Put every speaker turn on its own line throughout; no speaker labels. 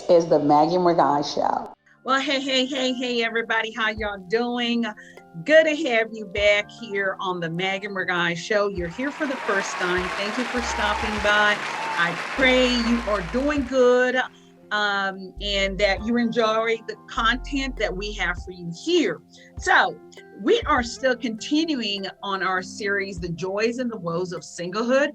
is the Maggie and I Show.
Well, hey, everybody. How y'all doing? Good to have you back here on the Maggie and I Show. You're here for the first time. Thank you for stopping by. I pray you are doing good and that you enjoy the content that we have for you here. So we are still continuing on our series, The Joys and the Woes of Singlehood.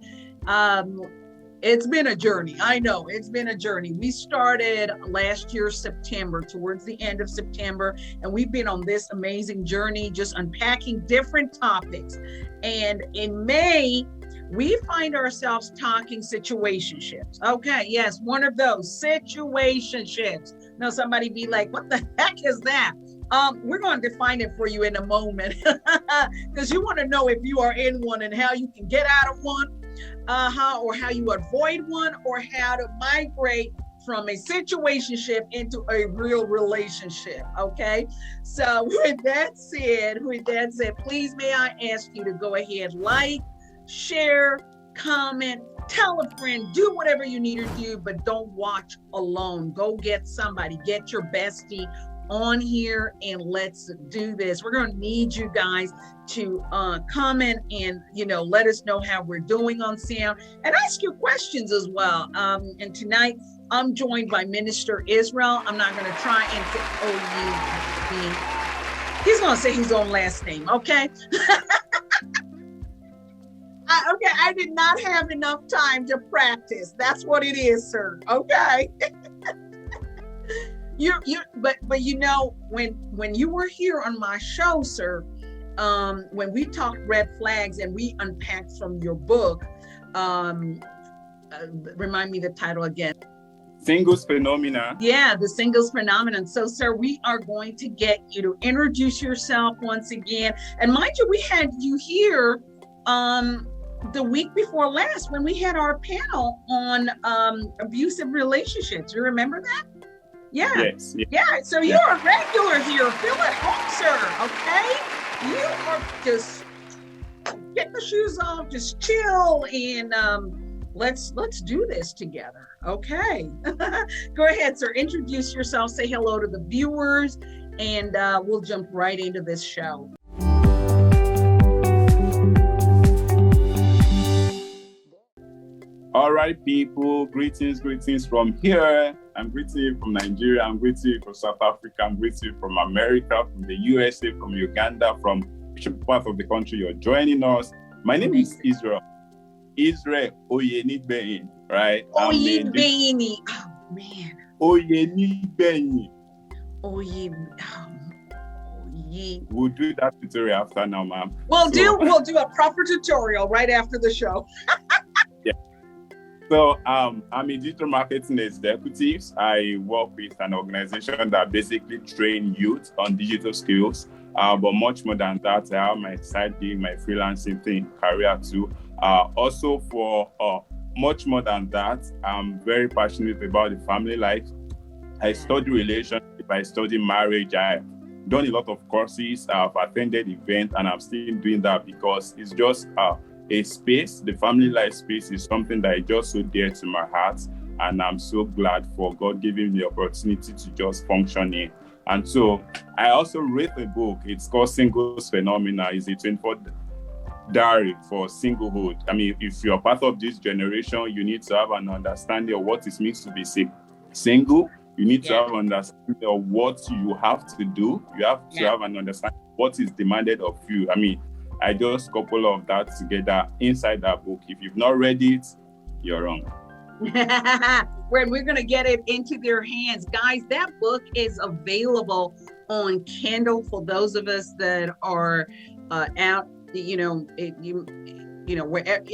It's been a journey. I know it's been a journey. We started last year, September, towards the end of September, and we've been on this amazing journey, just unpacking different topics. And in May, we find ourselves talking situationships. Okay, yes, one of those situationships. Now, somebody be like, what the heck is that? We're going to define it for you in a moment because you want to know if you are in one and how you can get out of one. How you avoid one, or how to migrate from a situationship into a real relationship. Okay, so with that said, please may I ask you to go ahead, like, share, comment, tell a friend, do whatever you need to do, but don't watch alone. Go get somebody, get your bestie on here, and let's do this. We're going to need you guys to comment and let us know how we're doing on sound, and ask your questions as well. And tonight I'm joined by Minister Israel. I'm not going to try and he's going to say his own last name. Okay. I did not have enough time to practice. That's what it is, sir. Okay. But when you were here on my show, sir, when we talked red flags and we unpacked from your book, remind me the title again.
Singles Phenomena.
Yeah, the singles phenomenon. So, sir, we are going to get you to introduce yourself once again. And mind you, we had you here the week before last when we had our panel on abusive relationships. You remember that? Yeah.
Yes.
Yeah. So you're a regular here. Feel at home, sir. Okay. You are just get the shoes off, just chill, and let's do this together. Okay. Go ahead, sir. Introduce yourself. Say hello to the viewers, and we'll jump right into this show.
All right, people. Greetings from here. I'm greeting you from Nigeria. I'm greeting you from South Africa. I'm greeting you from America, from the USA, from Uganda, from which part of the country you're joining us. My name is Israel Iyenhinbegin, right?
Oyenigbehin. Oh man.
Oyenigbehin. We'll do that tutorial after now, ma'am.
We'll do a proper tutorial right after the show.
Yeah. So I'm a digital marketing executive. I work with an organization that basically train youth on digital skills. But much more than that, I have my side gig, my freelancing thing, career too. Also for much more than that, I'm very passionate about the family life. I study relationship, I study marriage. I've done a lot of courses, I've attended events, and I'm still doing that because it's just a space. The family life space is something that is just so dear to my heart, and I'm so glad for God giving me the opportunity to just function in. And so I also wrote a book. It's called Singles Phenomena. It's a 24 diary for singlehood. I mean, if you're part of this generation, you need to have an understanding of what it means to be single. You need to have an understanding of what you have to do. You have to have an understanding of what is demanded of you. I mean, I just couple of that together inside that book. If you've not read it, you're wrong.
We're going to get it into their hands. Guys, that book is available on Kindle for those of us that are out, if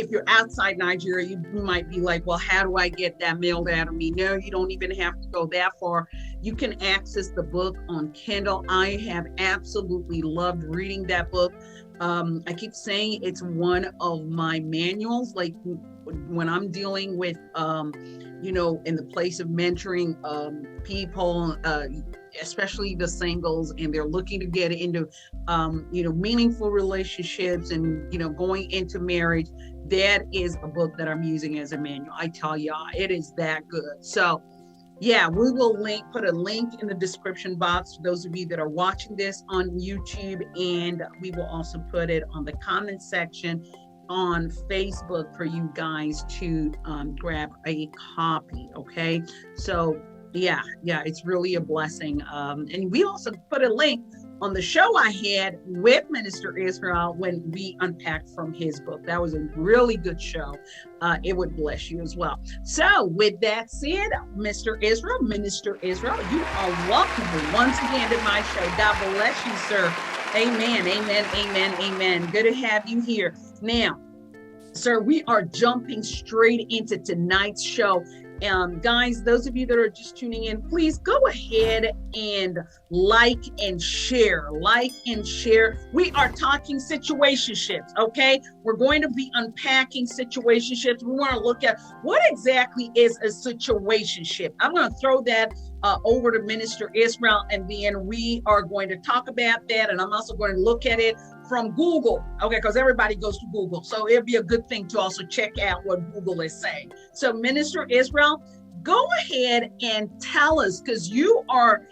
you're outside Nigeria, you might be like, well, how do I get that mailed out of me? No, you don't even have to go that far. You can access the book on Kindle. I have absolutely loved reading that book. I keep saying it's one of my manuals, like when I'm dealing with, in the place of mentoring people, especially the singles, and they're looking to get into, meaningful relationships and, going into marriage. That is a book that I'm using as a manual. I tell y'all, it is that good. So Yeah, we will put a link in the description box for those of you that are watching this on YouTube, and we will also put it on the comment section on Facebook for you guys to grab a copy. Okay, so yeah, it's really a blessing. And we also put a link on the show I had with Minister Israel when we unpacked from his book. That was a really good show. It would bless you as well. So with that said, Minister Israel, you are welcome once again to my show. God bless you, sir. Amen, amen, amen, amen. Good to have you here. Now, sir, we are jumping straight into tonight's show. Guys, those of you that are just tuning in, please go ahead and like and share. We are talking situationships, okay? We're going to be unpacking situationships. We want to look at what exactly is a situationship. I'm going to throw that over to Minister Israel, and then we are going to talk about that. And I'm also going to look at it from Google, okay, because everybody goes to Google. So it'd be a good thing to also check out what Google is saying. So Minister Israel, go ahead and tell us, because you are,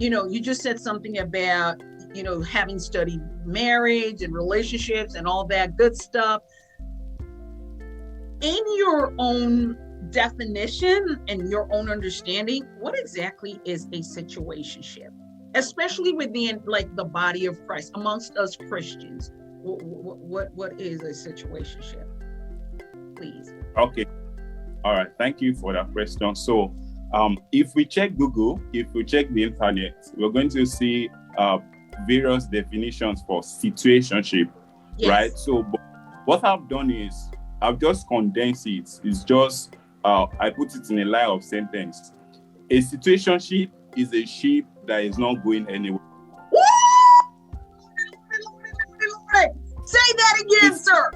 you just said something about, having studied marriage and relationships and all that good stuff. In your own definition and your own understanding, what exactly is a situationship? Especially within the body of Christ, amongst us Christians, what is a situationship? Please.
Okay. All right. Thank you for that question. So, if we check Google, if we check the internet, we're going to see various definitions for situationship, yes. Right? So, what I've done is I've just condensed it. It's just I put it in a line of sentence. A situationship is a ship that is not going anywhere.
Say that again, sir.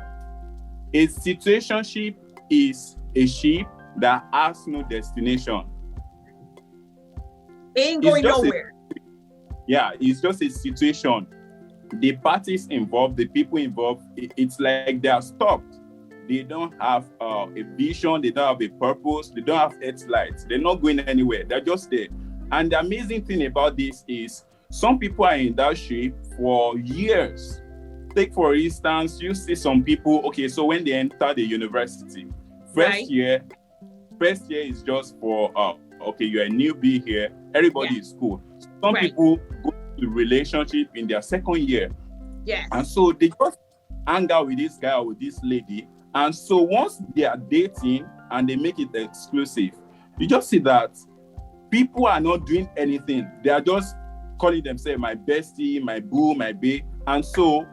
A situationship is a ship that has no destination.
Ain't going nowhere.
It's just a situation. The parties involved, the people involved, it's like they are stopped. They don't have a vision, they don't have a purpose, they don't have headlights. They're not going anywhere. They're just there. And the amazing thing about this is some people are in that shape for years. Take, for instance, you see some people, okay, so when they enter the university, first year is just for, okay, you're a newbie here, everybody is cool. Some people go to relationship in their second year.
Yes.
And so they just hang out with this guy or with this lady. And so once they are dating and they make it exclusive, you just see that people are not doing anything. They are just calling themselves my bestie, my boo, my babe. And so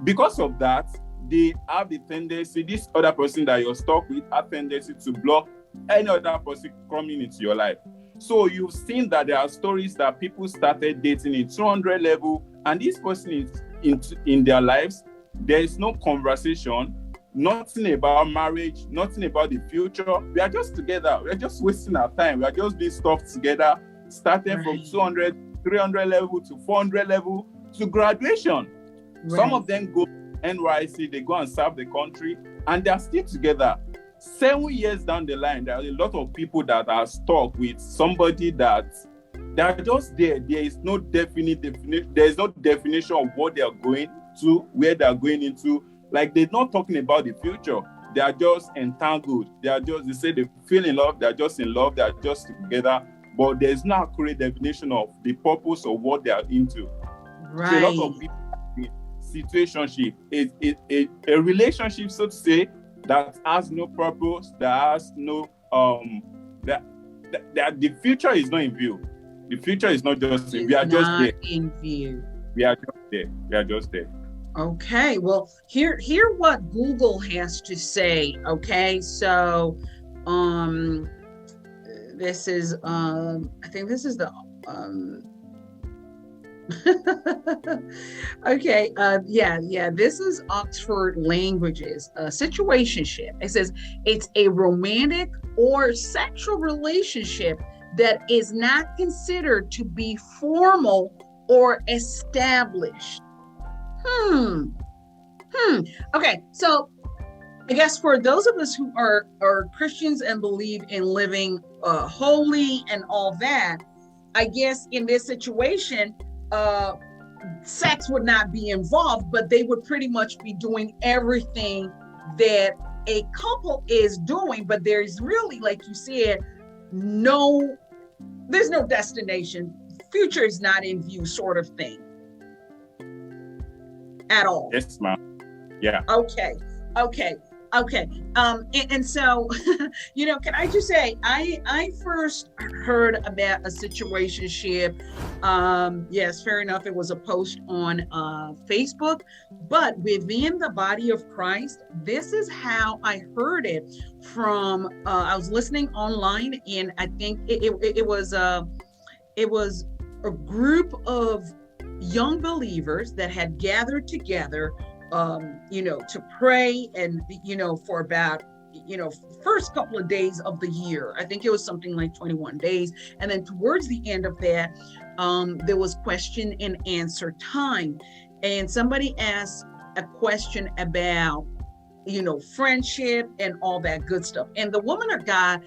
because of that, they have the tendency, this other person that you're stuck with, have tendency to block any other person coming into your life. So you've seen that there are stories that people started dating in 200 level, and this person is in their lives. There is no conversation, nothing about marriage, nothing about the future. We are just together. We are just wasting our time. We are just being stuck together, starting from 200, 300 level to 400 level to graduation. Right. Some of them go NYC, they go and serve the country, and they are still together. 7 years down the line, there are a lot of people that are stuck with somebody that they're just there. There is no definition. There is no definition of what they are going to, where they are going into. Like, they're not talking about the future. They are just entangled. They say they feel in love. They're just in love. They're just together. But there's no accurate definition of the purpose of what they are into.
Right.
So a lot of people in situationship, a relationship, so to say, that has no purpose, that has no, that the future is not in view. The future is not just in view. We are just there.
In view.
We are just there. We are just there.
Okay, well, hear what Google has to say. Okay, so this is I think this is the okay, this is Oxford Languages. Situationship. It says it's a romantic or sexual relationship that is not considered to be formal or established. Okay, so I guess for those of us who are Christians and believe in living holy and all that, I guess in this situation, sex would not be involved, but they would pretty much be doing everything that a couple is doing. But there's really, like you said, there's no destination. Future is not in view, sort of thing. At all.
Yes, ma'am. Yeah.
Okay. And so, can I just say, I first heard about a situationship. Yes, fair enough. It was a post on Facebook, but within the body of Christ, this is how I heard it from. I was listening online, and I think it was a group of young believers that had gathered together to pray and, for about, first couple of days of the year. I think it was something like 21 days. And then towards the end of that, there was question and answer time. And somebody asked a question about, friendship and all that good stuff. And the woman of God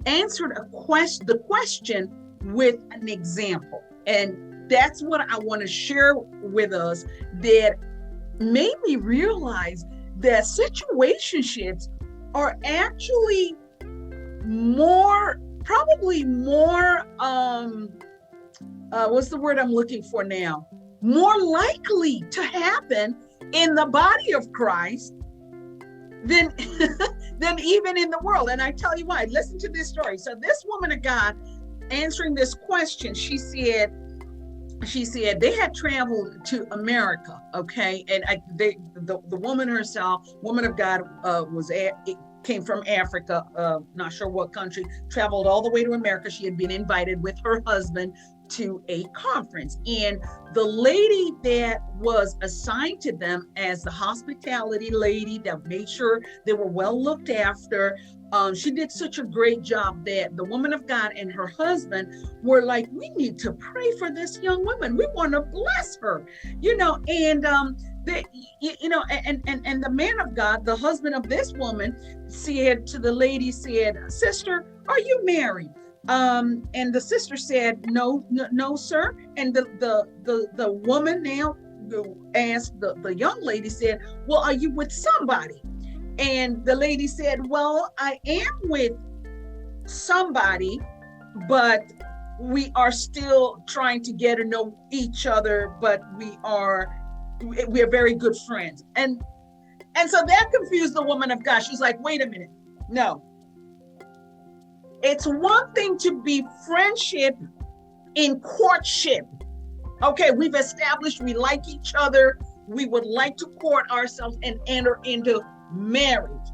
answered the question with an example. And that's what I want to share with us, that made me realize that situationships are actually probably more, what's the word I'm looking for now? More likely to happen in the body of Christ than even in the world. And I tell you why. Listen to this story. So this woman of God answering this question, she said they had traveled to America, okay, and the woman herself, woman of God, came from Africa, not sure what country, traveled all the way to America. She had been invited with her husband to a conference, and the lady that was assigned to them as the hospitality lady that made sure they were well looked after, she did such a great job that the woman of God and her husband were like, we need to pray for this young woman. We want to bless her, and and the man of God, the husband of this woman, said to the lady, sister, are you married? And the sister said, no, sir. And the woman now asked the young lady, said, well, are you with somebody? And the lady said, well, I am with somebody, but we are still trying to get to know each other, but we are very good friends. And so that confused the woman of God. She's like, wait a minute. No. It's one thing to be friendship in courtship. Okay, we've established we like each other. We would like to court ourselves and enter into marriage.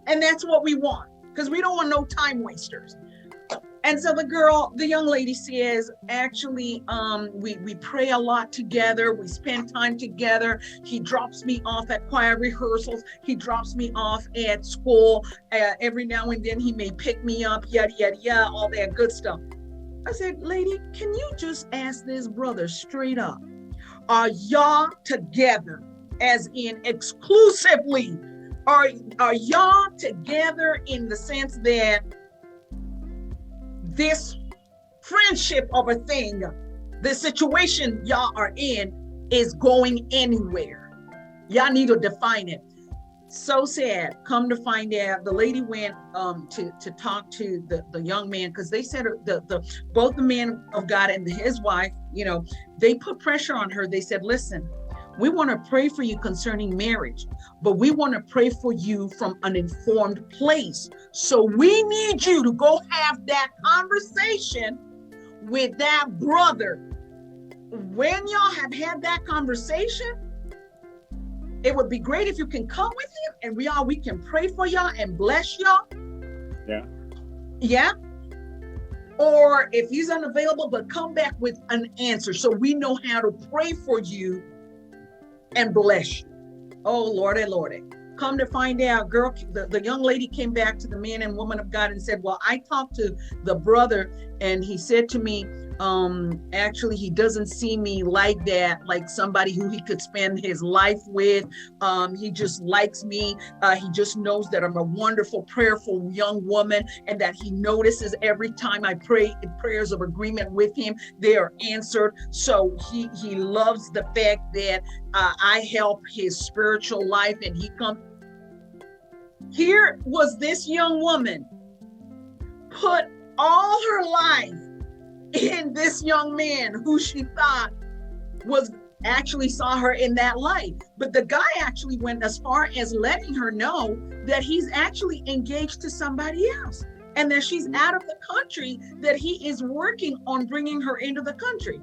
And that's what we want, because we don't want no time wasters. And so the young lady says, actually, we pray a lot together. We spend time together. He drops me off at choir rehearsals. He drops me off at school. Every now and then he may pick me up, yada, yada, yada, all that good stuff. I said, lady, can you just ask this brother straight up? Are y'all together, as in exclusively? Are y'all together in the sense that this friendship of a thing, the situation y'all are in, is going anywhere? Y'all need to define it. So sad. Come to find out, the lady went to talk to the young man, because they said both the man of God and his wife, they put pressure on her. They said, listen, we want to pray for you concerning marriage, but we want to pray for you from an informed place. So we need you to go have that conversation with that brother. When y'all have had that conversation, it would be great if you can come with him, and we can pray for y'all and bless y'all.
Yeah.
Yeah. Or if he's unavailable, but come back with an answer so we know how to pray for you and bless you. Oh, Lordy, Lordy. Come to find out, girl, the young lady came back to the man and woman of God and said, well, I talked to the brother and he said to me, Actually, he doesn't see me like that, like somebody who he could spend his life with. He just likes me. He just knows that I'm a wonderful, prayerful young woman, and that he notices every time I pray prayers of agreement with him, they are answered. So he loves the fact that I help his spiritual life, and he comes. Here was this young woman put all her life in this young man who she thought was actually saw her in that light. But the guy actually went as far as letting her know that he's actually engaged to somebody else, and that she's out of the country, that he is working on bringing her into the country.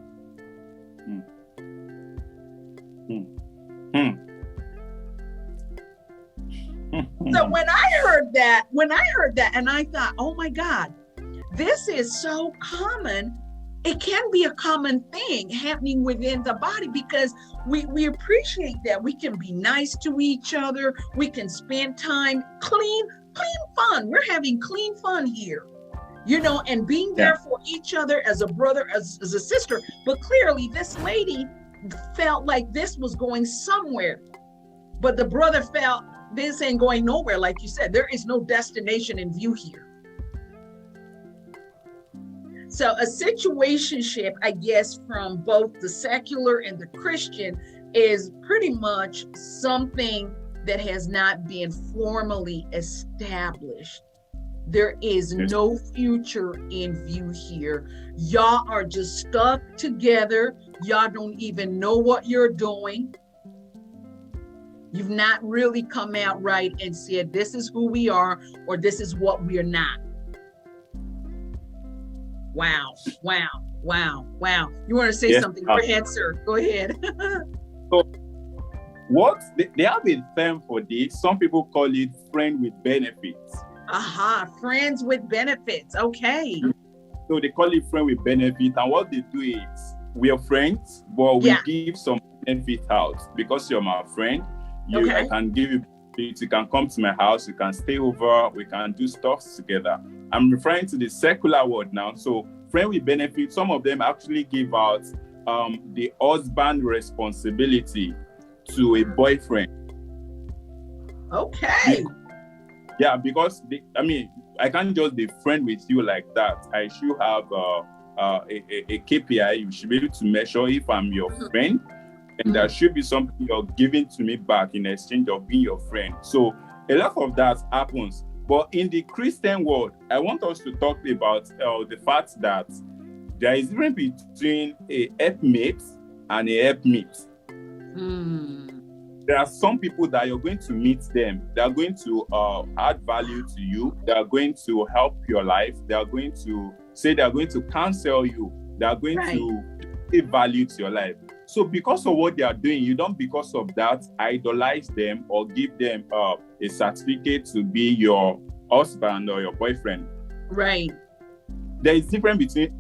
So when I heard that, and I thought, oh my God, this is so common. It can be a common thing happening within the body, because we appreciate that. We can be nice to each other. We can spend time, clean fun. We're having clean fun here, and being there for each other as a brother, as a sister. But clearly this lady felt like this was going somewhere, but the brother felt this ain't going nowhere. Like you said, there is no destination in view here. So a situationship, I guess, from both the secular and the Christian, is pretty much something that has not been formally established. There is no future in view here. Y'all are just stuck together. Y'all don't even know what you're doing. You've not really come out right and said, this is who we are, or this is what we are not. Wow. You want to say something? Go ahead, sir. Go ahead.
So, they have a term for this. Some people call it friend with benefits.
Friends with benefits. Okay.
So they call it friend with benefit. And what they do is, we are friends, but we give some benefit out. Because you're my friend, I can give you benefits. You can come to my house, you can stay over, we can do stuff together. I'm referring to the secular word now. So friend with benefit, some of them actually give out the husband responsibility to a boyfriend.
Okay.
Because I can't just be friend with you like that. I should have a KPI. You should be able to measure if I'm your friend, and there should be something you're giving to me back in exchange of being your friend. So a lot of that happens. But in the Christian world, I want us to talk about the fact that there is a difference between a helpmate and a helpmeet. There are some people that you're going to meet them. They are going to add value to you. They are going to help your life. They are going to say they are going to counsel you. They are going to give value to your life. So because of what they are doing, you don't, because of that, idolize them or give them a certificate to be your husband or your boyfriend.
Right.
There is difference between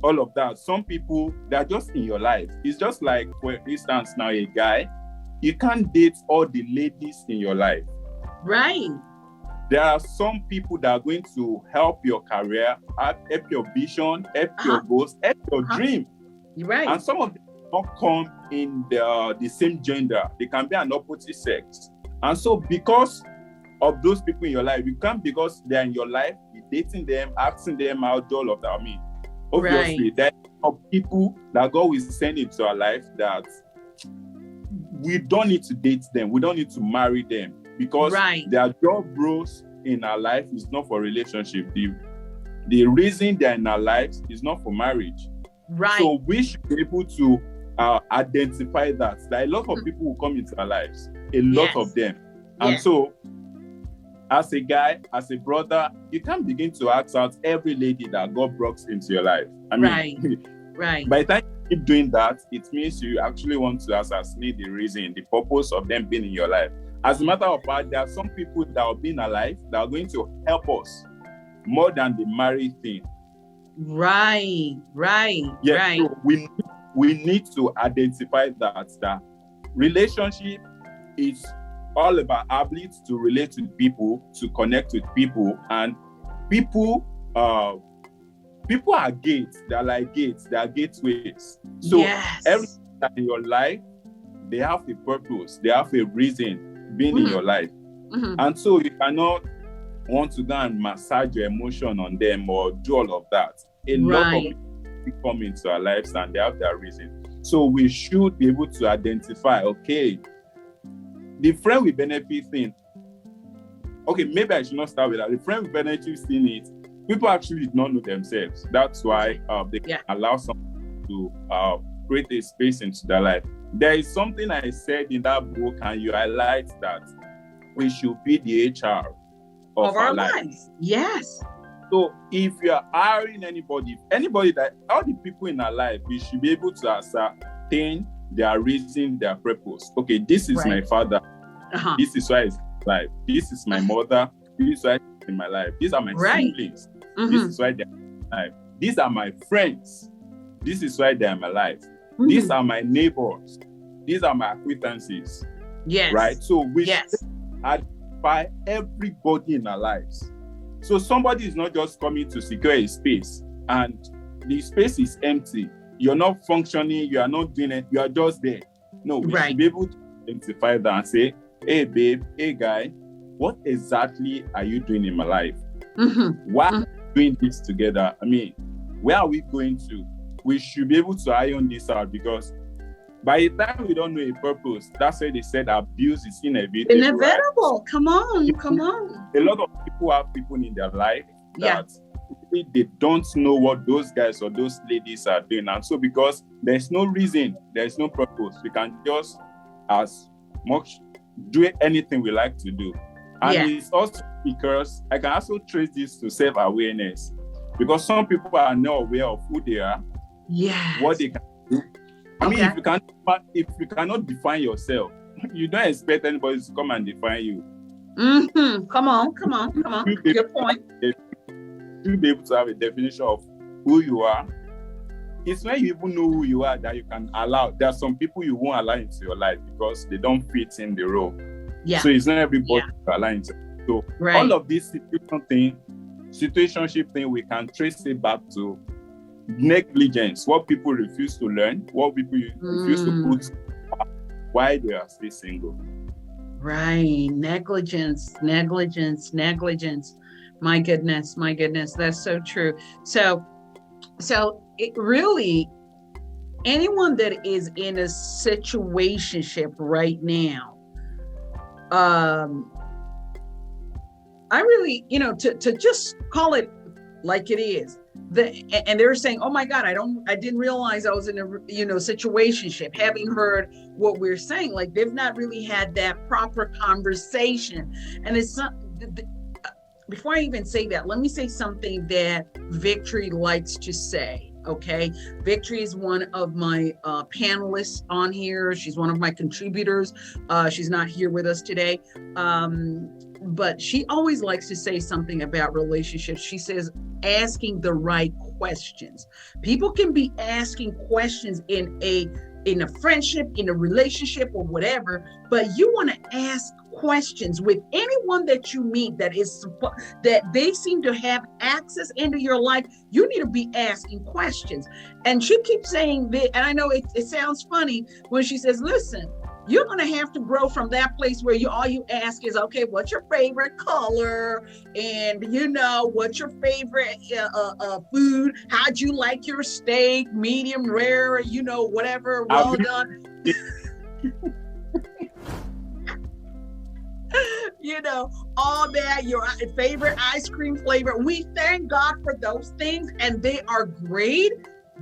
all of that. Some people, they're just in your life. It's just like, for instance, now a guy, you can't date all the ladies in your life.
Right.
There are some people that are going to help your career, help your vision, help your goals, help your dream.
Right.
And some of them not come in the same gender. They can be an opposite sex. And so because of those people in your life, you can't, because they're in your life, you're dating them, asking them out, all of that. Obviously, there are people that God will send into our life that we don't need to date them. We don't need to marry them, because their job roles in our life is not for relationship. The reason they're in our lives is not for marriage.
Right.
So we should be able to identify that a lot of people will come into our lives, a lot of them. And so as a guy, as a brother, you can't begin to ask out every lady that God brought into your life. Right. By the time you keep doing that, it means you actually want to assassinate the reason, the purpose of them being in your life. As a matter of fact, there are some people that will be in our life that are going to help us more than the married thing.
Right.
So we need to identify that relationship is all about ability to relate with people, to connect with people, and people people are gates. They're like gates. They are gateways. So everything in your life, they have a purpose. They have a reason being in your life. And so you cannot want to go and massage your emotion on them or do all of that. A lot of people come into our lives and they have their reason. So we should be able to identify, okay, the friend with benefit thing. Okay, maybe I should not start with that. The friend with benefit thing is people actually did not know themselves. That's why they can allow someone to create a space into their life. There is something I said in that book, and you highlight that we should be the HR of our lives.
Yes.
So if you are hiring anybody that all the people in our life, we should be able to ascertain their reason, their purpose. Okay, this is my father. This is why he's alive. This is my mother. This is why he's in my life. These are my siblings. This is why they're alive. These are my friends. This is why they're alive. These are my neighbors. These are my acquaintances.
Yes.
Right? So we should identify everybody in our lives. So somebody is not just coming to secure a space and the space is empty. You're not functioning. You are not doing it. You are just there. No, we should be able to identify that and say, hey, babe, hey, guy, what exactly are you doing in my life? Why are we doing this together? I mean, where are we going to? We should be able to iron this out, because by the time we don't know a purpose, that's why they said abuse is inevitable.
Inevitable. Right? Come on.
A lot of people have people in their life that they don't know what those guys or those ladies are doing. And so because there's no reason, there's no purpose, we can just as much do anything we like to do. And it's also because I can also trace this to self-awareness, because some people are not aware of who they are, what they can do. I mean, if you cannot define yourself, you don't expect anybody to come and define you.
Come on. Good point.
To be able to have a definition of who you are, it's when you even know who you are that you can allow. There are some people you won't allow into your life because they don't fit in the role. So it's not everybody you allow into. So all of this situationship thing, we can trace it back to negligence, what people refuse to learn, what people refuse to put, why they are still single.
Right. Negligence. My goodness. That's so true. So it really, anyone that is in a situationship right now, I really, to just call it like it is. And they're saying, oh my God, I didn't realize I was in a, situationship. Having heard what we're saying, like they've not really had that proper conversation. And it's not, before I even say that, let me say something that Victory likes to say. Okay. Victory is one of my panelists on here. She's one of my contributors. She's not here with us today. But she always likes to say something about relationships. She says, asking the right questions. People can be asking questions in a friendship, in a relationship or whatever, but you want to ask questions with anyone that you meet that they seem to have access into your life. You need to be asking questions. And she keeps saying that, and I know it sounds funny when she says, listen, you're going to have to grow from that place where all you ask is, okay, what's your favorite color? And, what's your favorite food? How'd you like your steak? Medium rare, whatever, well done. All that, your favorite ice cream flavor. We thank God for those things, and they are great,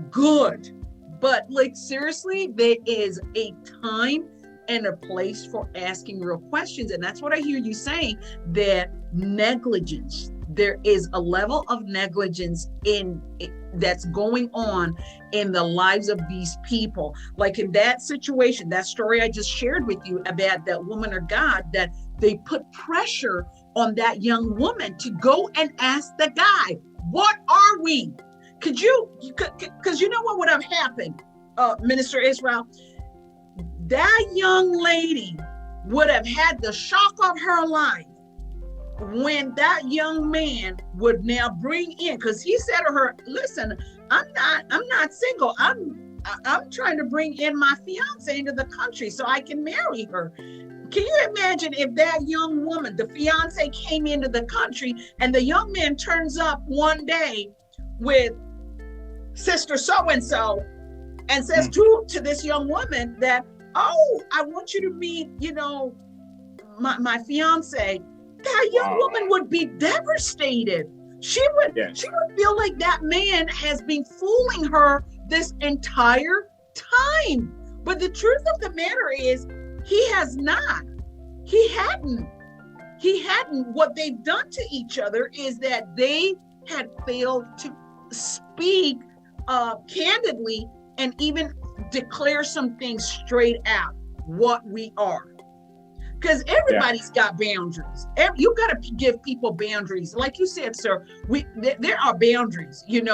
good. But seriously, there is a time and a place for asking real questions. And that's what I hear you saying, that negligence, there is a level of negligence that's going on in the lives of these people. Like in that situation, that story I just shared with you about that woman of God, that they put pressure on that young woman to go and ask the guy, what are we? Because you know what would have happened, Minister Israel? That young lady would have had the shock of her life when that young man would now bring in, because he said to her, listen, I'm not single. I'm trying to bring in my fiance into the country so I can marry her. Can you imagine if that young woman, the fiance, came into the country and the young man turns up one day with sister so-and-so and says to this young woman that, oh, I want you to meet, my fiance. That young woman would be devastated. She would feel like that man has been fooling her this entire time. But the truth of the matter is, he has not. He hadn't. What they've done to each other is that they had failed to speak candidly and even declare some things straight out, what we are. Because everybody's got boundaries. You got to give people boundaries. Like you said, sir, there are boundaries, in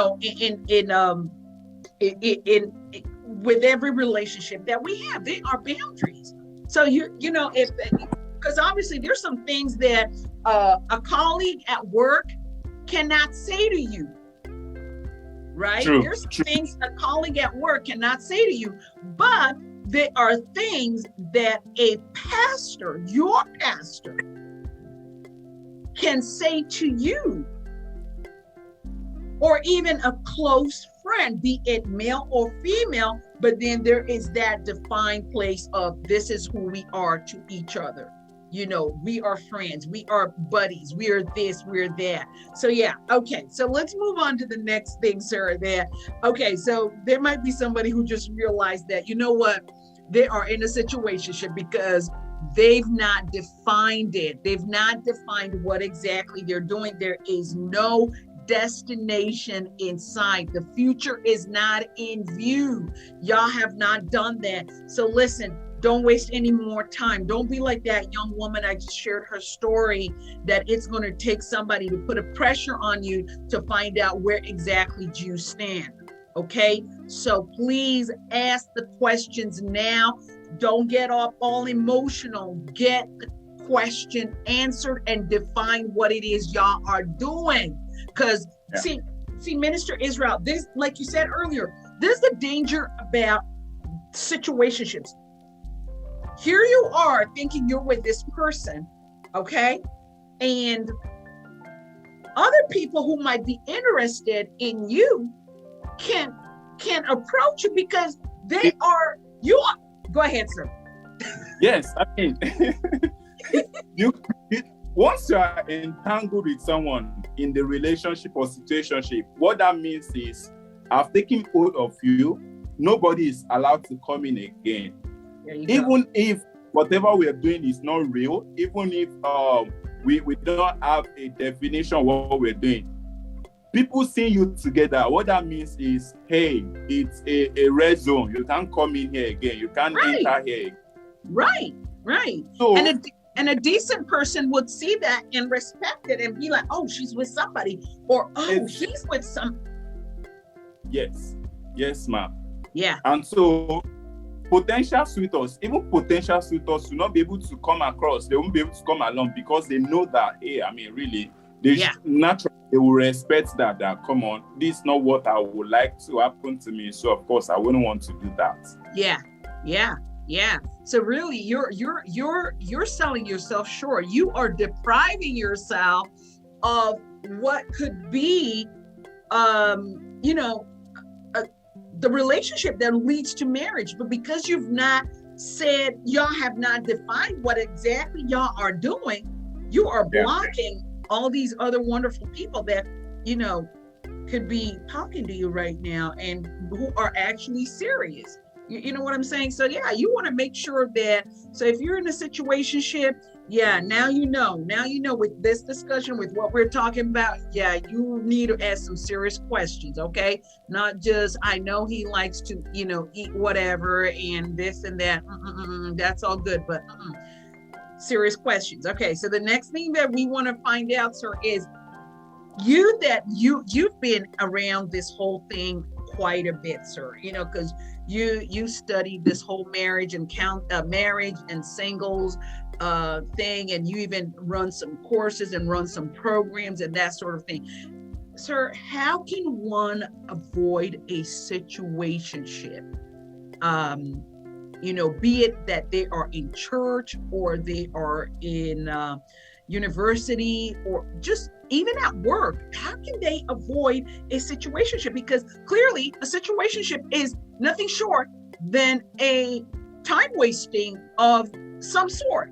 with every relationship that we have. There are boundaries. So because obviously there's some things that a colleague at work cannot say to you, right?
True.
There's some things a colleague at work cannot say to you, but there are things that a pastor, your pastor, can say to you, or even a close friend, be it male or female, but then there is that defined place of this is who we are to each other. We are friends, we are buddies, we are this, we're that. So okay, so let's move on to the next thing, sir. Okay, so there might be somebody who just realized that, you know what, they are in a situationship because they've not defined it. They've not defined what exactly they're doing. There is no destination in sight. The future is not in view. Y'all have not done that. So listen, don't waste any more time. Don't be like that young woman. I just shared her story that it's going to take somebody to put a pressure on you to find out where exactly you stand. Okay, so please ask the questions now. Don't get all emotional. Get the question answered and define what it is y'all are doing. Because see, Minister Israel, this, like you said earlier, this is the danger about situationships. Here you are thinking you're with this person, okay? And other people who might be interested in you can approach you because you are. Go ahead, sir.
Yes, I mean, once you are entangled with someone in the relationship or situationship, what that means is I've taken hold of you. Nobody is allowed to come in again. Even if whatever we are doing is not real, even if we don't have a definition of what we're doing, people seeing you together, what that means is, hey, it's a red zone. You can't come in here again. You can't enter here.
Right. So, and a decent person would see that and respect it and be like, oh, she's with somebody, or oh, he's with some.
Yes, ma'am.
Yeah.
And so potential suitors will not be able to come across. They won't be able to come along because they know that, hey, I mean, really, naturally, they will respect that come on, this is not what I would like to happen to me. So of course I wouldn't want to do that.
Yeah. So really you're selling yourself short. You are depriving yourself of what could be, the relationship that leads to marriage. But because you've not said, y'all have not defined what exactly y'all are doing, you are blocking all these other wonderful people that, could be talking to you right now and who are actually serious. You know what I'm saying? So you want to make sure that, so if you're in a situationship, now you know with this discussion, with what we're talking about, you need to ask some serious questions, okay? Not just, I know he likes to, eat whatever and this and that. That's all good, but serious questions. Okay, so the next thing that we want to find out, sir, is you've been around this whole thing quite a bit, sir, because you studied this whole marriage and marriage and singles thing, and you even run some courses and run some programs and that sort of thing. Sir, how can one avoid a situationship? Be it that they are in church or they are in university or just even at work. How can they avoid a situationship? Because clearly a situationship is nothing short than a time wasting of some sort.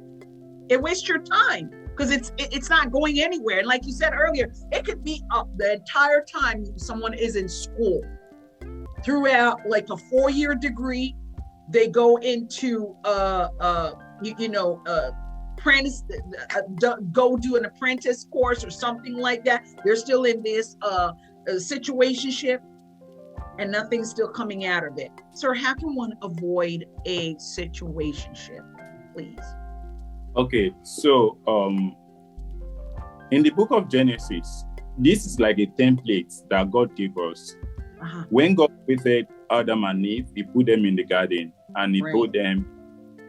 It wastes your time because it's not going anywhere. And like you said earlier, it could be the entire time someone is in school. Throughout like a 4-year degree, they go into apprentice, go do an apprentice course or something like that. They're still in this situationship, and nothing's still coming out of it. Sir, how can one avoid a situationship, please?
Okay, so in the book of Genesis, this is like a template that God gave us. Uh-huh. When God created Adam and Eve, he put them in the garden and he told them,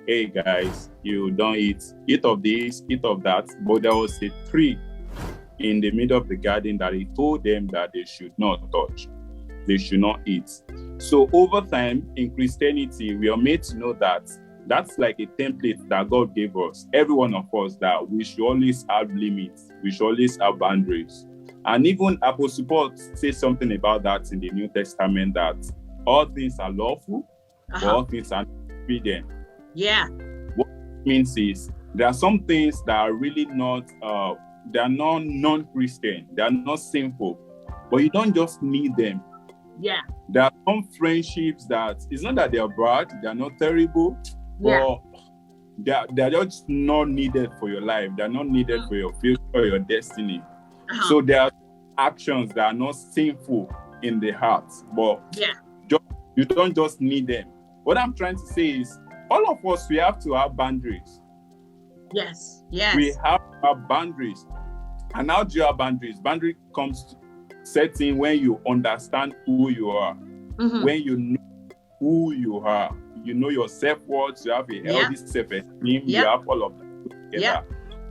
hey guys, you don't eat of this, eat of that. But there was a tree in the middle of the garden that he told them that they should not touch. They should not eat. So over time in Christianity, we are made to know that that's like a template that God gave us, every one of us, that we should always have limits. We should always have boundaries. And even Apostle Paul says something about that in the New Testament, that all things are lawful, but all things are forbidden.
Yeah.
What it means is there are some things that are really not, they are not non-Christian, they are not sinful, but you don't just need them.
Yeah.
There are some friendships that, it's not that they are bad, they are not terrible, but they're just not needed for your life. They're not needed for your future or your destiny. So there are actions that are not sinful in the heart, but you don't just need them. What I'm trying to say is, all of us, we have to have boundaries.
Yes.
We have to have boundaries. And how do you have boundaries? Boundary comes setting when you understand who you are, when you know who you are. You know your self-worth, you have a healthy self-esteem, you have all of that together.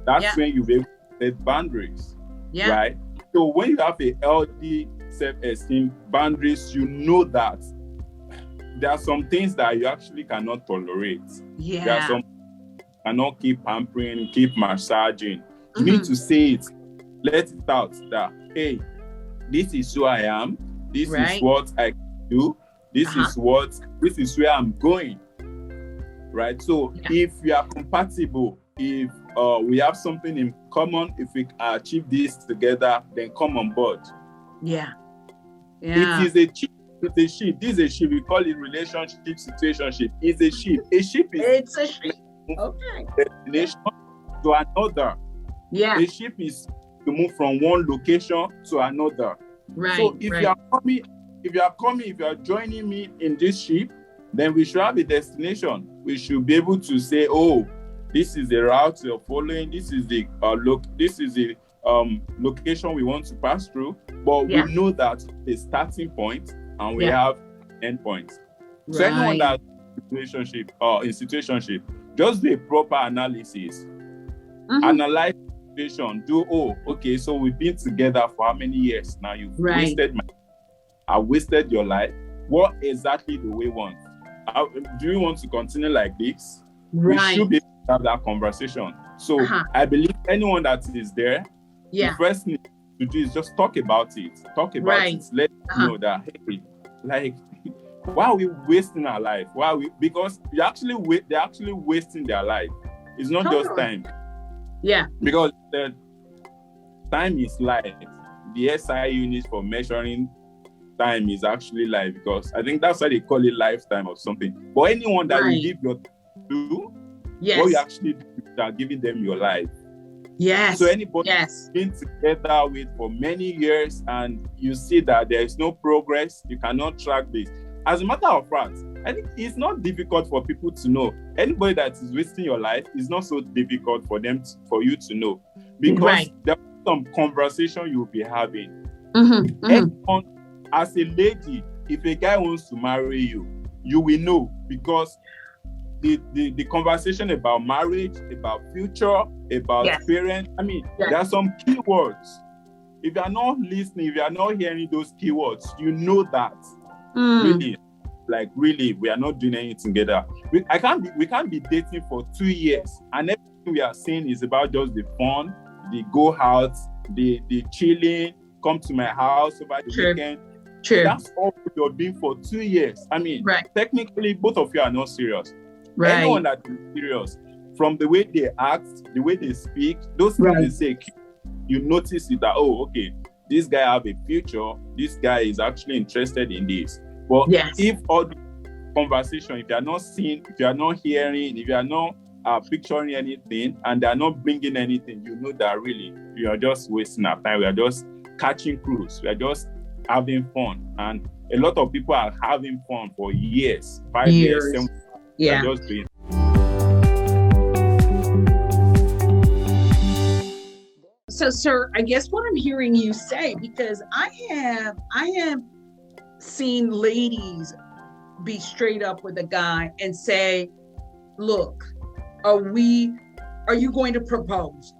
That's when you be able to set boundaries, right? So when you have a healthy self-esteem, boundaries, you know that there are some things that you actually cannot tolerate. There are some you cannot keep pampering, keep massaging. You need to say it, let it out that, hey, this is who I am, this is what I can do, this is where I'm going, right? So if we are compatible, if we have something in common, if we achieve this together, then come on board. It is a ship. It's a ship. This is a ship. We call it relationship, situationship. It's a ship. A ship is
a ship. Okay.
Destination to another. A ship is to move from one location to another.
Right.
So if you are joining me in this ship, then we should have a destination. We should be able to say, oh, this is the route you're following. This is the location we want to pass through. But we know that the starting point and we have end points. So anyone that's in relationship or in situationship, just do a proper analysis. Analyze the situation. Okay, so we've been together for how many years now? You've I wasted your life. What exactly do we want? Do you want to continue like this? We should be able to have that conversation. So I believe anyone that is there, the first thing to do is just talk about it. Talk about it. Let you know that, hey, like, why are we wasting our life? Because they're actually wasting their life. It's not just time. Because the time is life. The SI unit for measuring time is actually life, because I think that's why they call it lifetime or something. But anyone that you give your time to, what you actually do is are giving them your life. So anybody been together with for many years and you see that there is no progress, you cannot track this. As a matter of fact, I think it's not difficult for people to know. Anybody that is wasting your life is not so difficult for you to know, because there's some conversation you'll be having. Anyone, as a lady, if a guy wants to marry you, you will know, because the conversation about marriage, about future, about parents. I mean, there are some keywords. If you are not listening, if you are not hearing those keywords, you know that really, we are not doing anything together. We can't be dating for 2 years, and everything we are saying is about just the fun, the go out, the chilling, come to my house over the weekend.
True.
That's all you're doing for 2 years. I mean, technically, both of you are not serious.
Right.
Anyone that is serious, from the way they act, the way they speak, those things they say, you notice it that, oh, okay, this guy have a future. This guy is actually interested in this. But if all the conversation, if you are not seeing, if you are not hearing, if you are not picturing anything, and they are not bringing anything, you know that really you are just wasting our time. We are just catching cruise. We are just having fun, and a lot of people are having fun for years, 5 years, 7 years. Just doing.
So, sir, I guess what I'm hearing you say, because I have seen ladies be straight up with a guy and say, look, are you going to propose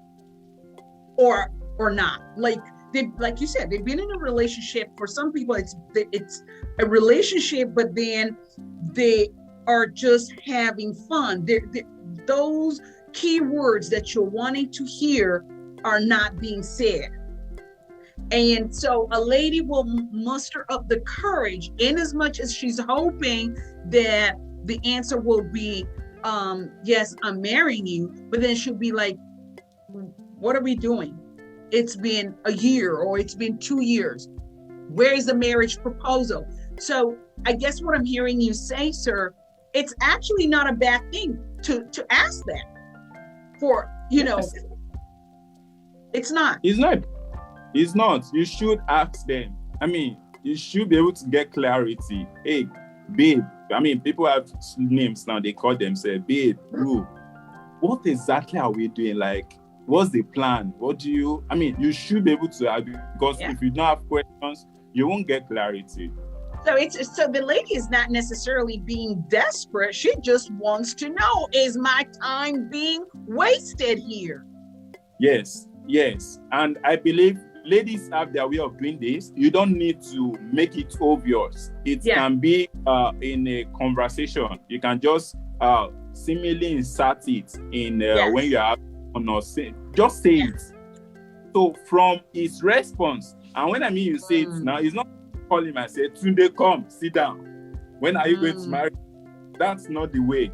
or not? Like you said, they've been in a relationship. For some people, it's a relationship, but then they are just having fun. Those key words that you're wanting to hear are not being said. And so a lady will muster up the courage, in as much as she's hoping that the answer will be, yes, I'm marrying you. But then she'll be like, what are we doing? It's been a year, or it's been 2 years. Where's the marriage proposal? So I guess what I'm hearing you say, sir, it's actually not a bad thing to ask that for, it's not.
It's not. You should ask them. I mean, you should be able to get clarity. Hey, babe. I mean, people have names now. They call themselves babe, bro. What exactly are we doing? Like, what's the plan? You should be able to ask, because if you don't have questions, you won't get clarity.
So the lady is not necessarily being desperate. She just wants to know, is my time being wasted here?
Yes. And I believe ladies have their way of doing this. You don't need to make it obvious. It can be in a conversation. You can just seemingly insert it in when you are just say it. So from his response, and when I mean you say it now, it's not calling him and say, Tunde, come, sit down. When are you going to marry? That's not the way.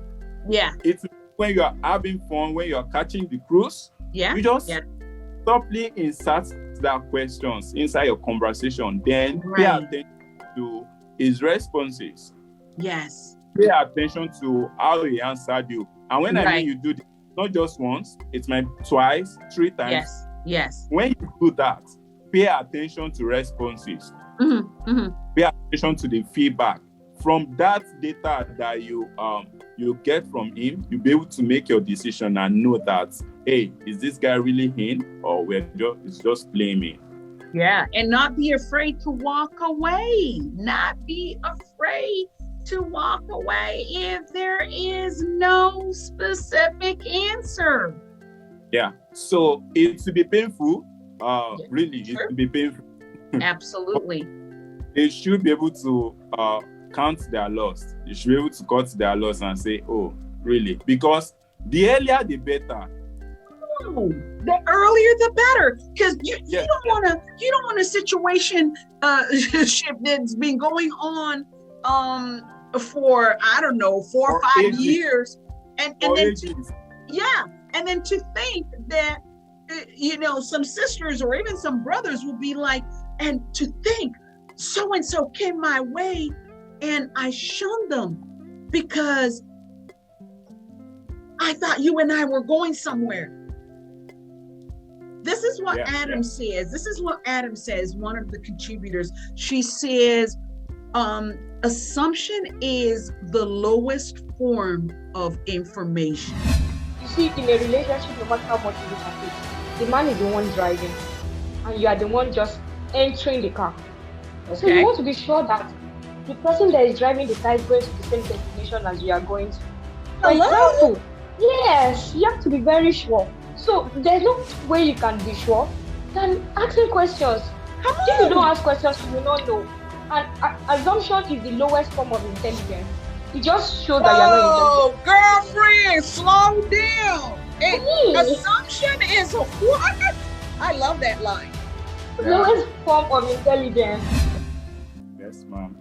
Yeah.
It's when you are having fun, when you are catching the cruise, you just softly insert that questions inside your conversation. Then pay attention to his responses.
Yes.
Pay attention to how he answered you. And when I mean you do this, not just once, it's maybe twice, 3 times.
Yes.
When you do that, pay attention to responses. Pay attention to the feedback. From that data that you get from him, you'll be able to make your decision and know that, hey, is this guy really in, or it's just playing me?
Yeah, and not be afraid to walk away. Not be afraid to walk away if there is no specific answer.
Yeah, so it's to be painful. Really, it's to be painful.
Absolutely.
They should be able to count their loss. You should be able to cut their loss and say, oh, really? Because the earlier, the better.
Oh, the earlier, the better. Because you don't want a situation ship that's been going on for, I don't know, 4 or 5 years, and then to think that some sisters or even some brothers will be like, and to think so and so came my way and I shunned them because I thought you and I were going somewhere. This is what Adam says. This is what Adam says, one of the contributors. She says, assumption is the lowest form of information.
You see, in a relationship, no matter how much you look at it, the man is the one driving and you are the one just entering the car. Okay. So you want to be sure that the person that is driving the car is going to the same destination as you are going to. For
Hello?
example, yes, you have to be very sure. So there's no way you can be sure than asking questions.
Come
If you don't
on.
ask questions, you will not know. And assumption is the lowest form of intelligence. It just shows that you are not intelligent.
Oh, girlfriend, slow down.
Me,
Assumption is a what? I love that line.
lowest form of intelligence.
Yes, ma'am.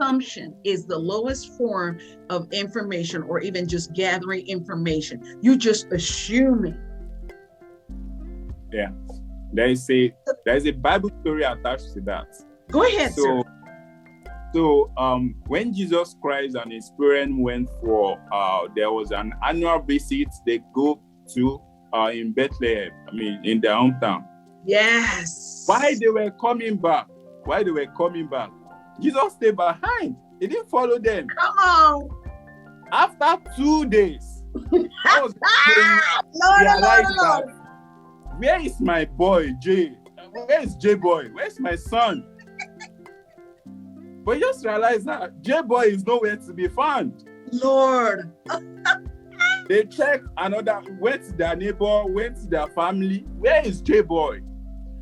Assumption is the lowest form of information or even just gathering information. You just assuming.
Yeah. There is a Bible story attached to that.
Go ahead, sir.
So when Jesus Christ and his parents went for there was an annual visit they go to in Bethlehem, in their hometown.
Yes.
While they were coming back, Jesus stayed behind. He didn't follow them.
Come on.
After 2 days, I was
Lord.
where is my boy Jay? Where is J boy? Where's my son? But just realize that J boy is nowhere to be found.
Lord.
They checked went to their neighbor, went to their family. Where is J boy?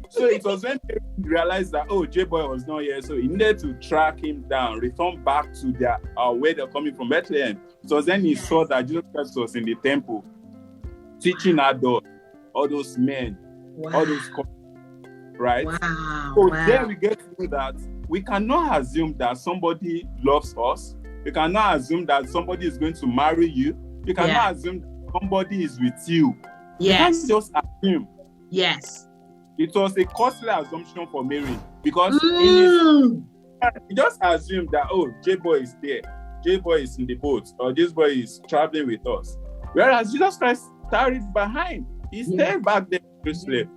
So it was when they realized that J boy was not here, so he needed to track him down, return back to their where they're coming from, Bethlehem. So then he saw that Jesus Christ was in the temple teaching adults, all those men, all those right?
Wow.
So then we get to know that we cannot assume that somebody loves us. We cannot assume that somebody is going to marry you. We cannot assume that somebody is with you.
Yes.
We can't just assume.
Yes.
It was a costly assumption for Mary because he just assumed that J-boy is there, J-boy is in the boat, or this boy is traveling with us. Whereas Jesus Christ tarried behind. He stayed back there in Jerusalem.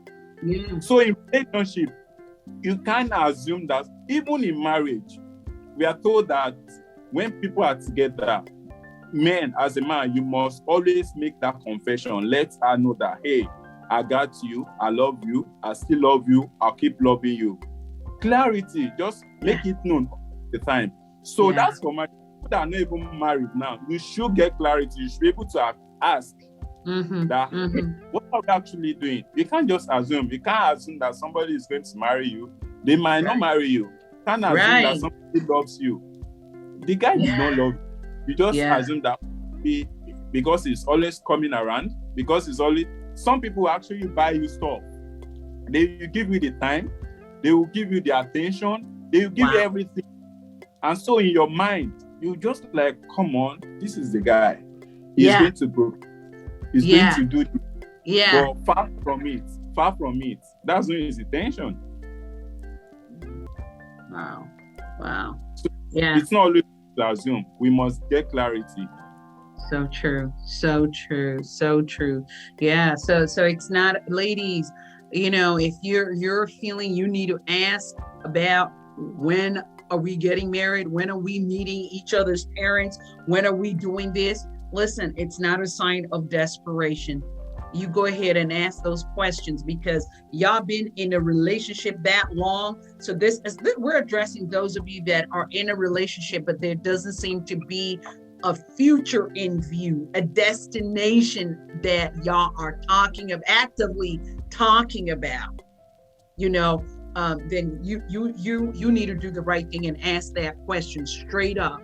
Yeah.
So in relationship, you can't assume that even in marriage, we are told that when people are together, as a man, you must always make that confession. Let her know that, hey, I got you, I love you, I still love you, I'll keep loving you. Clarity, just make it known all the time. So that's for my people that are not even married now. You should get clarity. You should be able to ask that, what are we actually doing? You can't just assume. You can't assume that somebody is going to marry you. They might not marry you. You can't assume that somebody loves you. The guy did not love you. You just assume that because he's always coming around, because he's always... Some people actually buy you stuff. They will give you the time. They will give you the attention. They will give you everything. And so in your mind, you just like, come on, this is the guy. He's going to grow. He's going to do this.
Yeah.
But far from it. That's not his intention.
Wow.
So it's not always to assume. We must get clarity.
So true. Yeah. So it's not, ladies, if you're feeling you need to ask about when are we getting married? When are we meeting each other's parents? When are we doing this? Listen, it's not a sign of desperation. You go ahead and ask those questions because y'all been in a relationship that long. So we're addressing those of you that are in a relationship, but there doesn't seem to be a future in view, a destination that y'all are actively talking about, then you need to do the right thing and ask that question straight up.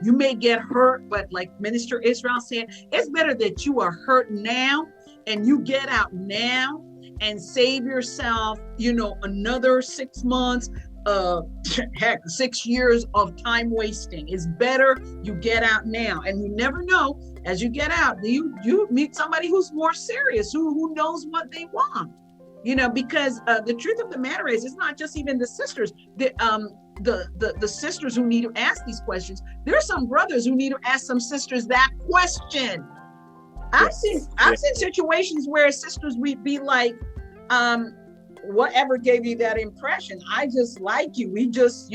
You may get hurt, but like Minister Israel said, it's better that you are hurt now and you get out now and save yourself, another 6 months, 6 years of time wasting. It's better you get out now, and you never know, as you get out, you meet somebody who's more serious, who knows what they want, because the truth of the matter is, it's not just even the sisters, the sisters who need to ask these questions. There are some brothers who need to ask some sisters that question. I've seen situations where sisters would be like, whatever gave you that impression? I just like you. We just,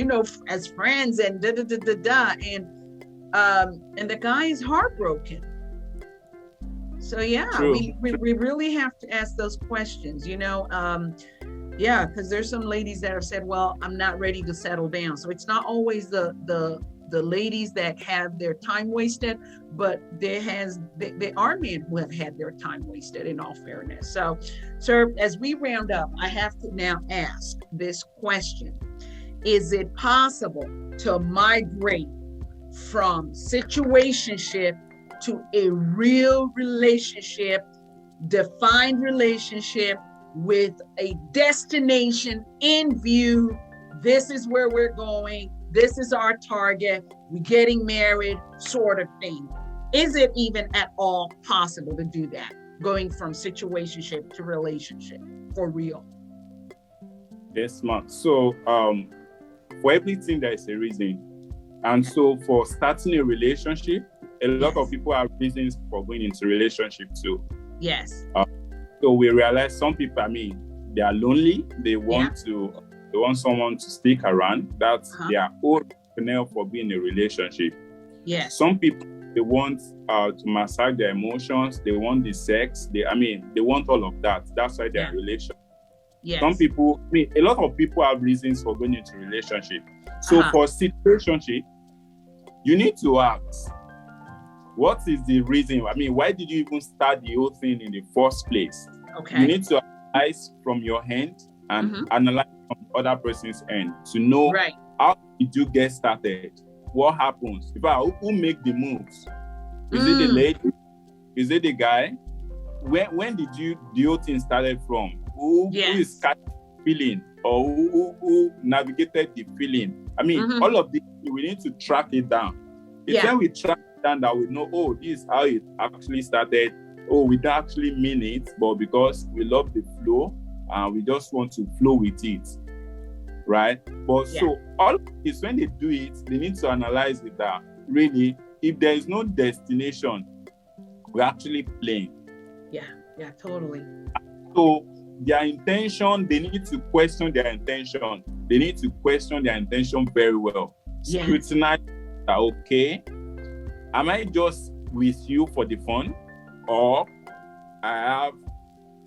as friends and da-da-da-da-da. And the guy is heartbroken. So we really have to ask those questions, because there's some ladies that have said, well, I'm not ready to settle down. So it's not always the ladies that have their time wasted, but there are men who have had their time wasted, in all fairness. So, sir, as we round up, I have to now ask this question. Is it possible to migrate from situationship to a real relationship, defined relationship with a destination in view? This is where we're going. This is our target. We're getting married, sort of thing. Is it even at all possible to do that? Going from situationship to relationship for real?
Yes, ma'am. So for everything, there is a reason. And so for starting a relationship, a lot of people have reasons for going into relationship too.
Yes.
So we realize some people, I mean, they are lonely. They want someone to stick around. That's their own rationale for being in a relationship.
Yes.
Some people, they want to massage their emotions. They want the sex. They want all of that. That's why they're in a relationship.
Yes.
Some people, a lot of people have reasons for going into a relationship. So for situationship, you need to ask, what is the reason? Why did you even start the whole thing in the first place?
Okay.
You need to analyze from your end and analyze from the other person's end to know how did you get started? What happens? Who make the moves? Is it the lady? Is it the guy? When did the whole thing started from? Who is catching the feeling, or who navigated the feeling? All of this, we need to track it down. It's when we track it down that we know, this is how it actually started. We don't actually mean it, but because we love the flow and we just want to flow with it, right? But so all of this, when they do it, they need to analyze it that really, if there is no destination, we're actually playing.
Yeah, totally.
So their intention, they need to question their intention. They need to question their intention very well. Scrutinize that, okay, am I just with you for the fun, or I have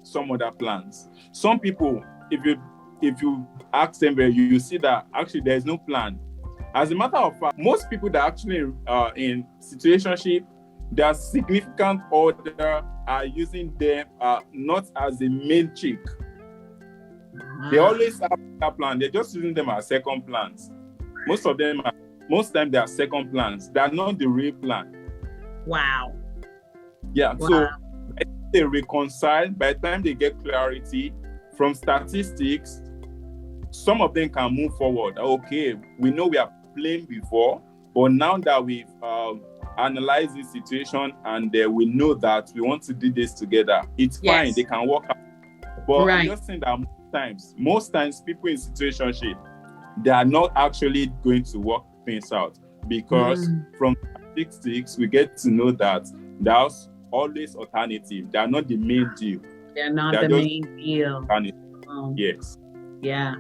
some other plans? Some people, if you ask them, you see that actually there is no plan. As a matter of fact, most people that actually in situationship, their significant other are using them not as a main chick. They always have a plan. They're just using them as second plans. Most time they are second plans. They are not the real plan.
Wow.
Yeah. Wow. So they reconcile. By the time they get clarity from statistics, some of them can move forward. Okay, we know we are playing before, but now that we've analyzed the situation and we know that we want to do this together, it's fine. They can work out. But I'm just saying that most times people in situationship, they are not actually going to work things out, because from statistics we get to know that there's always alternative. They are not the main deal.
They're not the main deal.
Yes.
Yeah,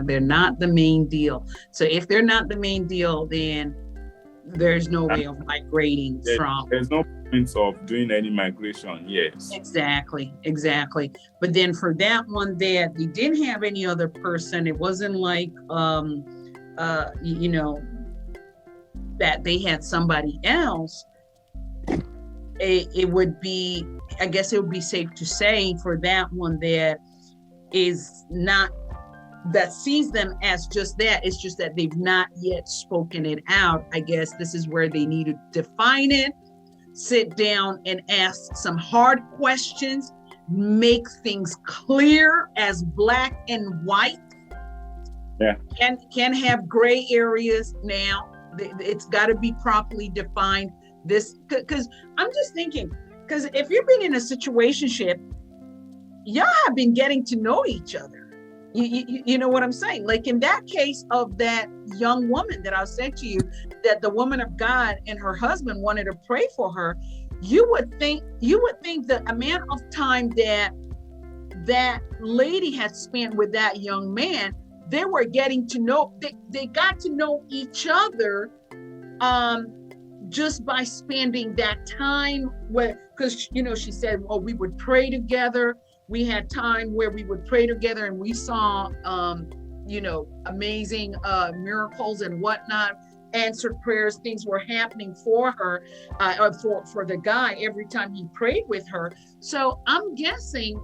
they're not the main deal. So if they're not the main deal, then there's no way of migrating from.
There's no point of doing any migration. Yes.
Exactly. But then for that one there, they didn't have any other person. It wasn't like, that they had somebody else. It would be, I guess it would be safe to say for that one that is not, that sees them as just that. It's just that they've not yet spoken it out. I guess this is where they need to define it, sit down and ask some hard questions, make things clear as black and white.
Yeah.
Can have gray areas now. It's got to be properly defined. This, because I'm just thinking, because if you've been in a situationship, y'all have been getting to know each other. You know what I'm saying? Like in that case of that young woman that I said to you, that the woman of God and her husband wanted to pray for her. You would think the amount of time that lady had spent with that young man, they were getting to know, they got to know each other just by spending that time because she said, well, we would pray together. We had time where we would pray together, and we saw amazing miracles and whatnot, answered prayers, things were happening for her, or for the guy every time he prayed with her. So I'm guessing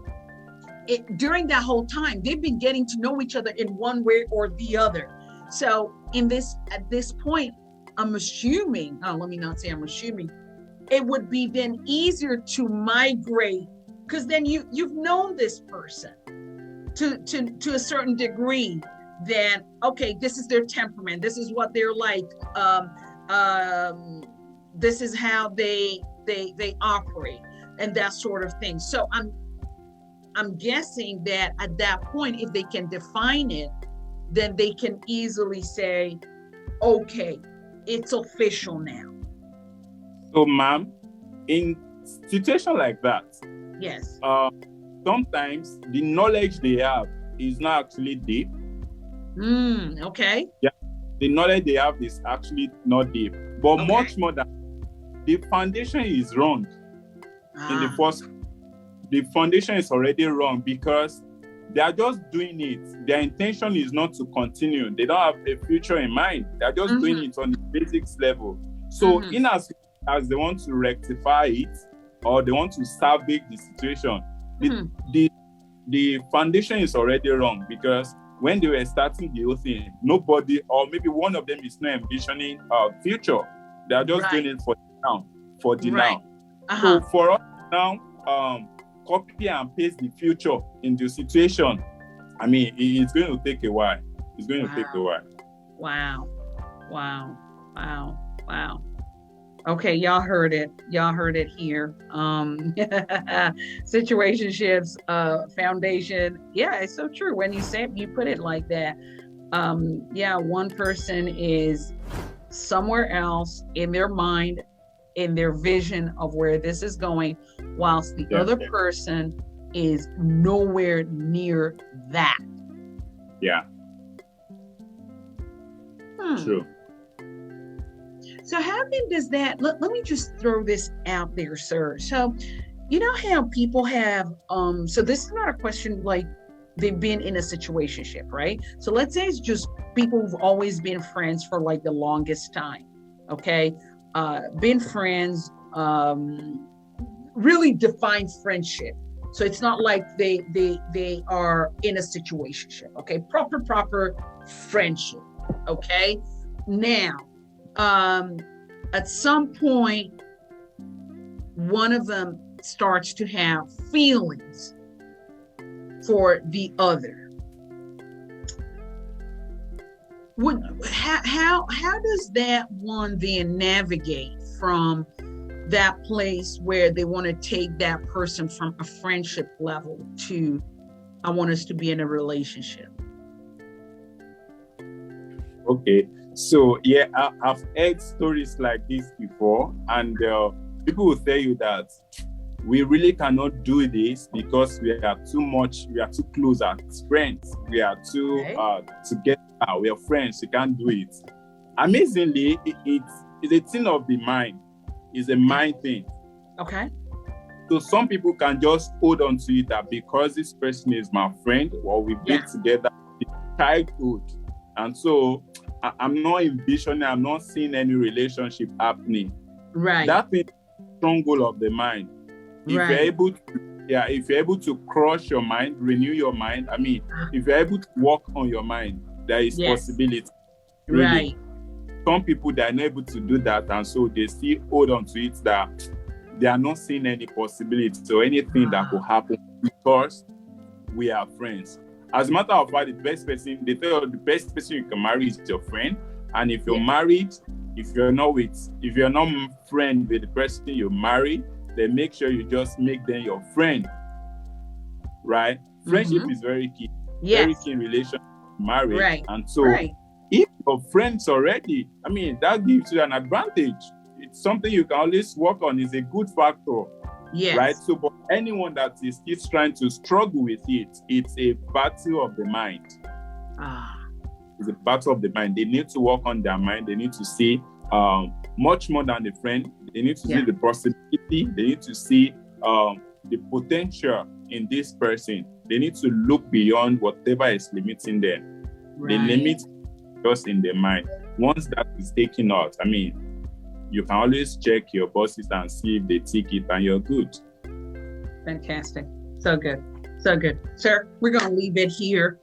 during that whole time, they've been getting to know each other in one way or the other. So at this point, I'm assuming, let me not say I'm assuming, it would be then easier to migrate, because then you've known this person to a certain degree. Then, okay, this is their temperament, this is what they're like, this is how they operate, and that sort of thing. So I'm guessing that at that point, if they can define it, then they can easily say, okay, it's official now.
So, ma'am, in situation like that,
yes,
sometimes the knowledge they have is not actually deep.
Okay.
Yeah, the knowledge they have is actually not deep, but much more than the foundation is wrong. In the first, the foundation is already wrong because they are just doing it. Their intention is not to continue. They don't have a future in mind. They're just doing it on the basics level. So in as they want to rectify it or they want to salvage the situation, the foundation is already wrong, because when they were starting the whole thing, nobody, or maybe one of them, is not envisioning a future. They are just doing it for the now. So for us now, copy and paste the future in the situation, I mean, it's going to take a while. It's going to take a while.
Wow. Okay, y'all heard it. Here. Situationships, foundation. Yeah, it's so true. When you put it like that. One person is somewhere else in their mind, in their vision of where this is going, whilst the other person is nowhere near that.
Yeah. True.
So how then does that, let me just throw this out there, sir. So, you know how people have, so this is not a question like they've been in a situationship, right? So let's say it's just people who've always been friends for like the longest time, okay? Been friends, really define friendship. So it's not like they are in a situationship, okay? Proper friendship, okay? Now, at some point, one of them starts to have feelings for the other. How does that one then navigate from that place where they want to take that person from a friendship level to, I want us to be in a relationship?
Okay, so yeah, I've heard stories like this before, and people will tell you that we really cannot do this because we are too close as friends. We are too together. We are friends. You can't do it. Amazingly, it's a thing of the mind. It's a mind thing.
Okay.
So some people can just hold on to it that because this person is my friend, or we've been together in childhood, and so I'm not envisioning, I'm not seeing any relationship happening.
Right.
That is the stronghold of the mind. If you're able to crush your mind, renew your mind, I mean, if you're able to work on your mind, there is possibility. Really.
Right.
Some people, they are not able to do that, and so they still hold on to it that they are not seeing any possibility or anything that could happen because we are friends. As a matter of fact, they tell you the best person you can marry is your friend. And if you're married, if you're not friend with the person you marry, then make sure you just make them your friend. Right? Friendship is very key. Very key in relationship, marriage. Right. And so if you're friends already, I mean, that gives you an advantage. It's something you can always work on. It's a good factor. Yes. Right. So, but anyone that is trying to struggle with it, it's a battle of the mind. It's a battle of the mind. They need to work on their mind. They need to see much more than the friend. They need to see the possibility. They need to see the potential in this person. They need to look beyond whatever is limiting them. The limit just in the mind. Once that is taken out, I mean, you can always check your bosses and see if they tick it and you're good.
Fantastic. So good. So good. Sir, we're going to leave it here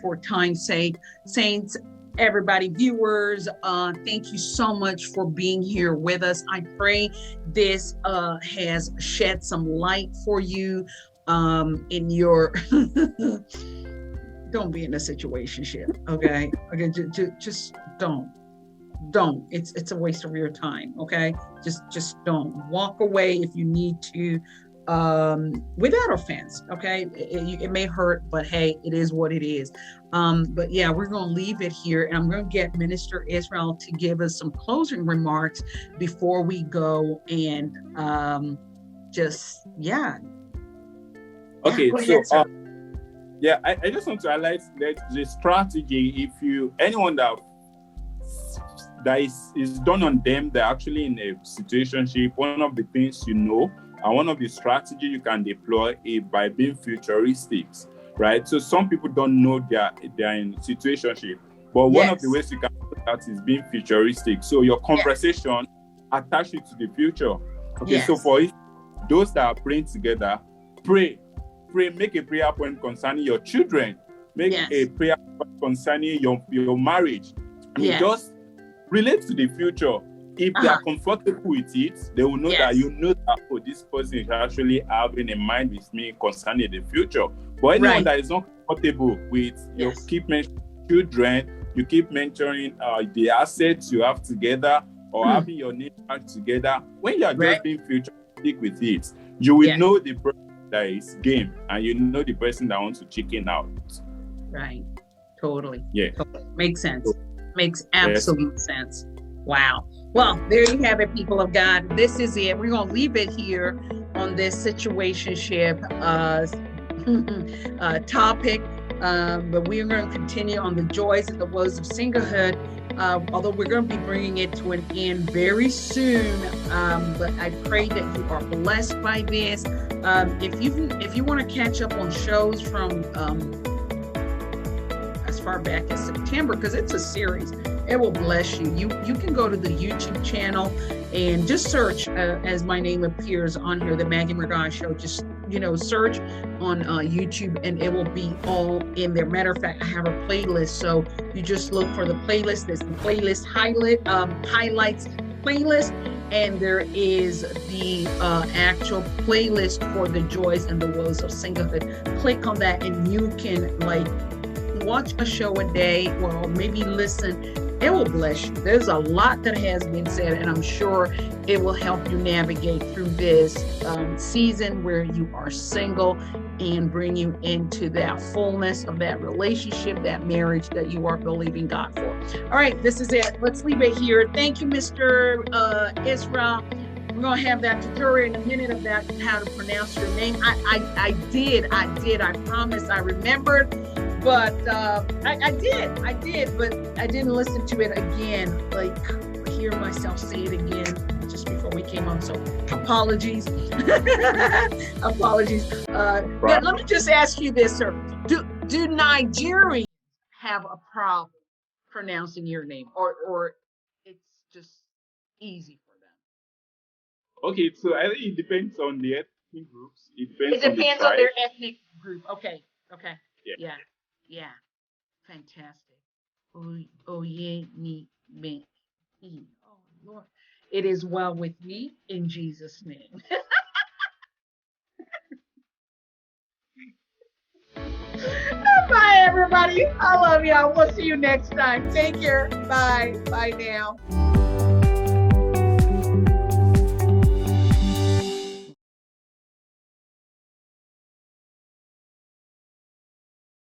for time's sake. Saints, everybody, viewers, thank you so much for being here with us. I pray this has shed some light for you in your... Don't be in a situationship, okay? Okay, just don't. It's a waste of your time, okay? Just don't. Walk away if you need to, without offense, okay? It may hurt, but hey, it is what it is. But yeah, we're gonna leave it here, and I'm gonna get Minister Israel to give us some closing remarks before we go, and
Okay,
go ahead,
so yeah, I just want to highlight that the strategy, if anyone that is done on them, they're actually in a situationship, one of the things and one of the strategy you can deploy is by being futuristic, right? So some people don't know they're in situationship, but one of the ways you can do that is being futuristic. So your conversation attach it to the future. Okay, so for those that are praying together, pray, make a prayer point concerning your children, make a prayer point concerning your marriage. I mean, just relate to the future. If they are comfortable with it, they will know that that this person is actually having a mind with me concerning the future. But anyone that is not comfortable with, you keep mentioning children, you keep mentioning the assets you have together, or having your name back together. When you are just being futuristic with it, you will know the person that is game, and you know the person that wants to chicken out.
Right. Totally.
Yeah.
Totally. Makes sense. Makes absolute sense. Wow. Well, there you have it, people of God. This is it. We're going to leave it here on this situationship topic. But we're going to continue on the joys and the woes of singlehood. Although we're going to be bringing it to an end very soon. But I pray that you are blessed by this. If you want to catch up on shows from as far back as September, because it's a series, it will bless you. You can go to the YouTube channel and just search as my name appears on here, the Maggie Mergai Show. Just search on YouTube and it will be all in there. Matter of fact, I have a playlist, so you just look for the playlist. There's the playlist highlights playlist, and there is the actual playlist for the joys and the woes of singlehood. Click on that and you can watch a show a day, or maybe listen. It will bless you. There's a lot that has been said, and I'm sure it will help you navigate through this season where you are single, and bring you into that fullness of that relationship, that marriage that you are believing God for. All right, this is it. Let's leave it here. Thank you, Mr. Israel. We're going to have that tutorial in a minute about how to pronounce your name. I did. I promise I remembered. But I did, but I didn't listen to it again, hear myself say it again just before we came on. So apologies. Apologies. But let me just ask you this, sir. Do Nigerians have a problem pronouncing your name, or it's just easy for them?
Okay, so I think it depends on the ethnic groups. It
depends on their ethnic group. Okay. Yeah, fantastic. Oyenigbehin. Oh, Lord. It is well with me in Jesus' name. Bye, everybody. I love y'all. We'll see you next time. Take care. Bye. Bye now.